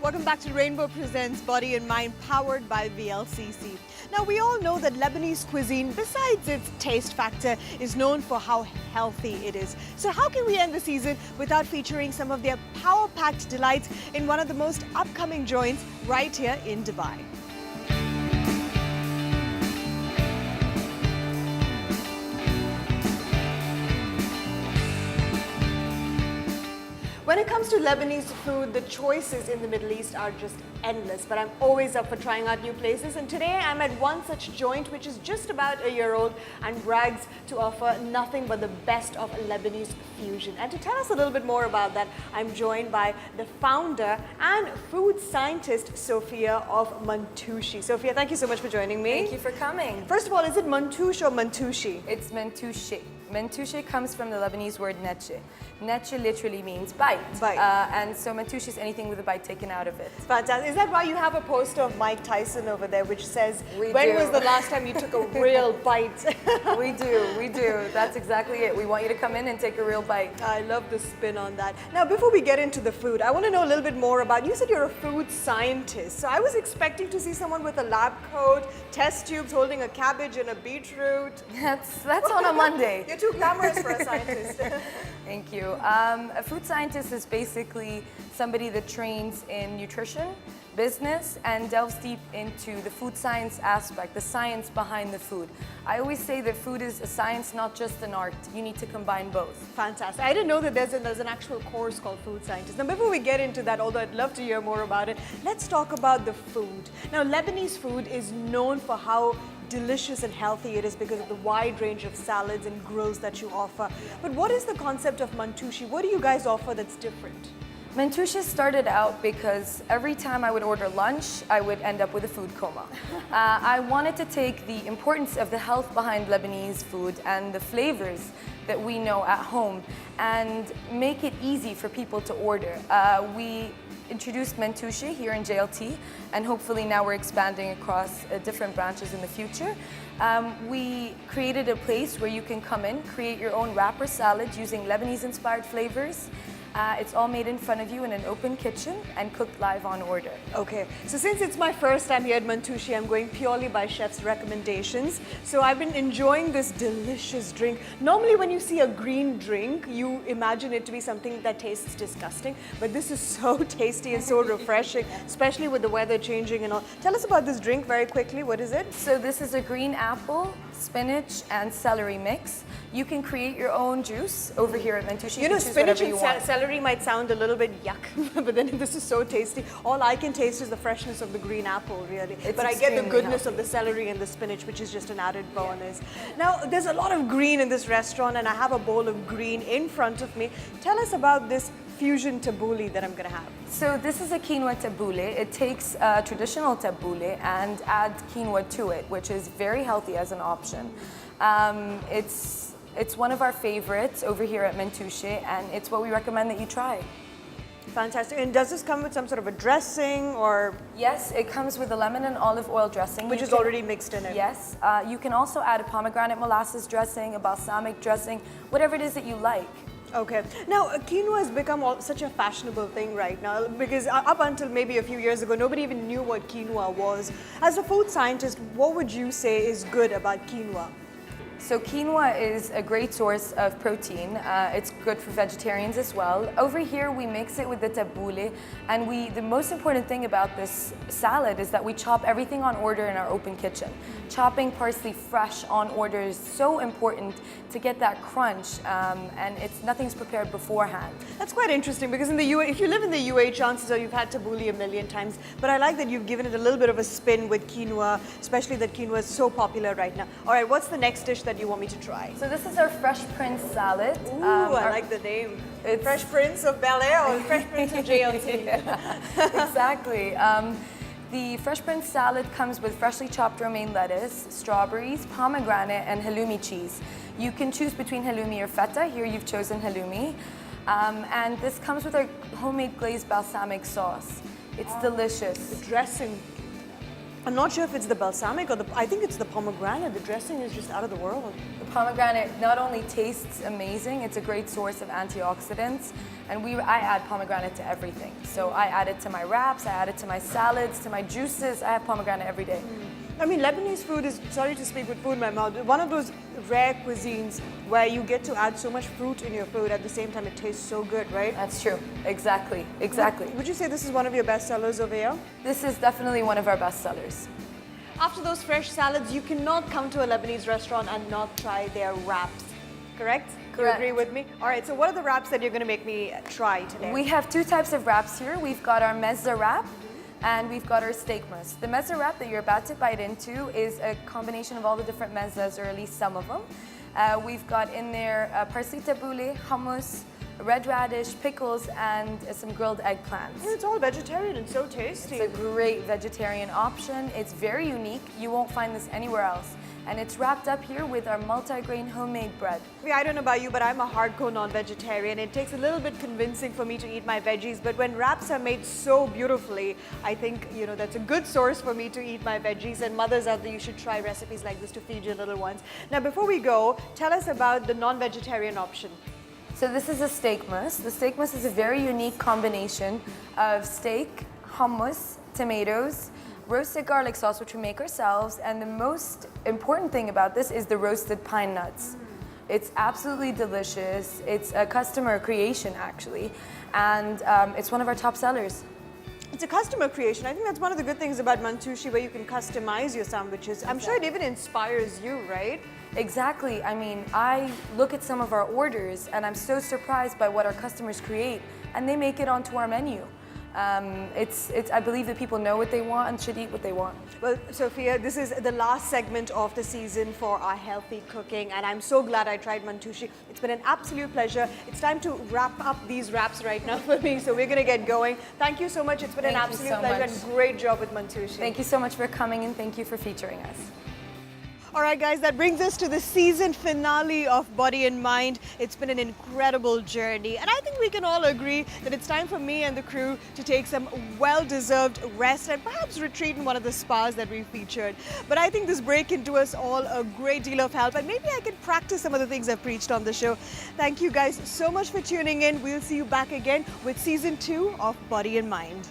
Welcome back to Rainbow Presents Body and Mind, powered by VLCC. Now, we all know that Lebanese cuisine, besides its taste factor, is known for how healthy it is. So how can we end the season without featuring some of their power-packed delights in one of the most upcoming joints right here in Dubai? When it comes to Lebanese food, the choices in the Middle East are just endless, but I'm always up for trying out new places. And today I'm at one such joint which is just about a year old and brags to offer nothing but the best of Lebanese fusion. And to tell us a little bit more about that, I'm joined by the founder and food scientist, Sophia of Mantoushi. Sophia, thank you so much for joining me. Thank you for coming. First of all, is it Mantouche or Mantoushi? It's Mantouche. Mantouche comes from the Lebanese word netche. Netche literally means bite. And so Mantouche is anything with a bite taken out of it. Fantastic. Is that why you have a poster of Mike Tyson over there which says, when was the last time you took a real bite? We do. That's exactly it. We want you to come in and take a real bite. I love the spin on that. Now, before we get into the food, I want to know a little bit more about, you said you're a food scientist. So I was expecting to see someone with a lab coat, test tubes, holding a cabbage and a beetroot. That's on a Monday. You're too glamorous for a scientist. Thank you. A food scientist is basically somebody that trains in nutrition, business, and delves deep into the food science aspect, the science behind the food. I always say that food is a science, not just an art. You need to combine both. Fantastic. I didn't know that there's an actual course called food scientist. Now, before we get into that, although I'd love to hear more about it, let's talk about the food. Now, Lebanese food is known for how delicious and healthy it is because of the wide range of salads and grills that you offer. But what is the concept of Mantouche? What do you guys offer that's different? Mantouche started out because every time I would order lunch, I would end up with a food coma. I wanted to take the importance of the health behind Lebanese food and the flavors that we know at home and make it easy for people to order. We introduced Mantouche here in JLT, and hopefully now we're expanding across different branches in the future. We created a place where you can come in, create your own wrapper salad using Lebanese-inspired flavors. It's all made in front of you in an open kitchen and cooked live on order. Okay, so since it's my first time here at Mantouche, I'm going purely by chef's recommendations. So I've been enjoying this delicious drink. Normally when you see a green drink, you imagine it to be something that tastes disgusting, but this is so tasty and so refreshing, especially with the weather changing and all. Tell us about this drink very quickly. What is it? So this is a green apple, spinach, and celery mix. You can create your own juice over here at Mantouche. You know, spinach and celery might sound a little bit yuck, but then this is so tasty. All I can taste is the freshness of the green apple, really. But I get the goodness of the celery and the spinach, which is just an added bonus. Now, there's a lot of green in this restaurant, and I have a bowl of green in front of me. Tell us about this fusion tabbouleh that I'm going to have. So this is a quinoa tabbouleh. It takes traditional tabbouleh and adds quinoa to it, which is very healthy as an option. It's one of our favorites over here at Mantouche, and it's what we recommend that you try. Fantastic. And does this come with some sort of a dressing or? Yes, it comes with a lemon and olive oil dressing. Which is already mixed in it. Yes. You can also add a pomegranate molasses dressing, a balsamic dressing, whatever it is that you like. Okay. Now, quinoa has become such a fashionable thing right now because up until maybe a few years ago, nobody even knew what quinoa was. As a food scientist, what would you say is good about quinoa? So quinoa is a great source of protein. It's good for vegetarians as well. Over here, we mix it with the tabbouleh, and the most important thing about this salad is that we chop everything on order in our open kitchen. Chopping parsley fresh on order is so important to get that crunch, and nothing's prepared beforehand. That's quite interesting because in the UAE, if you live in the UAE, chances are you've had tabbouleh a million times. But I like that you've given it a little bit of a spin with quinoa, especially that quinoa is so popular right now. All right, what's the next dish that you want me to try? So this is our Fresh Prince salad. Ooh, I like the name. It's Fresh Prince of Bel Air or Fresh Prince of JLT? Yeah, exactly. The Fresh Prince salad comes with freshly chopped romaine lettuce, strawberries, pomegranate, and halloumi cheese. You can choose between halloumi or feta. Here you've chosen halloumi. And this comes with our homemade glazed balsamic sauce. It's delicious. The dressing. I'm not sure if it's the balsamic or I think it's the pomegranate. The dressing is just out of the world. The pomegranate not only tastes amazing, it's a great source of antioxidants, and I add pomegranate to everything. So I add it to my wraps, I add it to my salads, to my juices. I have pomegranate every day. I mean, Lebanese food is, sorry to speak with food in my mouth, one of those rare cuisines where you get to add so much fruit in your food at the same time it tastes so good, right? That's true. Exactly. Exactly. Would you say this is one of your best sellers over here? This is definitely one of our best sellers. After those fresh salads, you cannot come to a Lebanese restaurant and not try their wraps, correct? Correct. You agree with me? All right, so what are the wraps that you're going to make me try today? We have two types of wraps here. We've got our mezza wrap, and we've got our steak mousse. The mezza wrap that you're about to bite into is a combination of all the different mezzas, or at least some of them. We've got in there parsley tabbouleh, hummus, red radish, pickles, and some grilled eggplants. It's all vegetarian and so tasty. It's a great vegetarian option. It's very unique. You won't find this anywhere else. And it's wrapped up here with our multi-grain homemade bread. I don't know about you, but I'm a hardcore non-vegetarian. It takes a little bit convincing for me to eat my veggies, but when wraps are made so beautifully, I think, that's a good source for me to eat my veggies. And mothers out there, you should try recipes like this to feed your little ones. Now, before we go, tell us about the non-vegetarian option. So this is a steak mousse. The steak mousse is a very unique combination of steak, hummus, tomatoes, roasted garlic sauce, which we make ourselves, and the most important thing about this is the roasted pine nuts. It's absolutely delicious. It's a customer creation, actually, and it's one of our top sellers. It's a customer creation. I think that's one of the good things about Mantushi, where you can customize your sandwiches. I'm sure it even inspires you, right? Exactly. I mean, I look at some of our orders and I'm so surprised by what our customers create, and they make it onto our menu. I believe that people know what they want and should eat what they want. Well, Sophia, this is the last segment of the season for our healthy cooking, and I'm so glad I tried Mantushi. It's been an absolute pleasure. It's time to wrap up these wraps right now for me, so we're going to get going. Thank you so much. It's been an absolute pleasure and great job with Mantushi. Thank you so much for coming, and thank you for featuring us. All right, guys, that brings us to the season finale of Body and Mind. It's been an incredible journey, and I think we can all agree that it's time for me and the crew to take some well-deserved rest and perhaps retreat in one of the spas that we featured. But I think this break can do us all a great deal of help, and maybe I can practice some of the things I've preached on the show. Thank you guys so much for tuning in. We'll see you back again with season 2 of Body and Mind.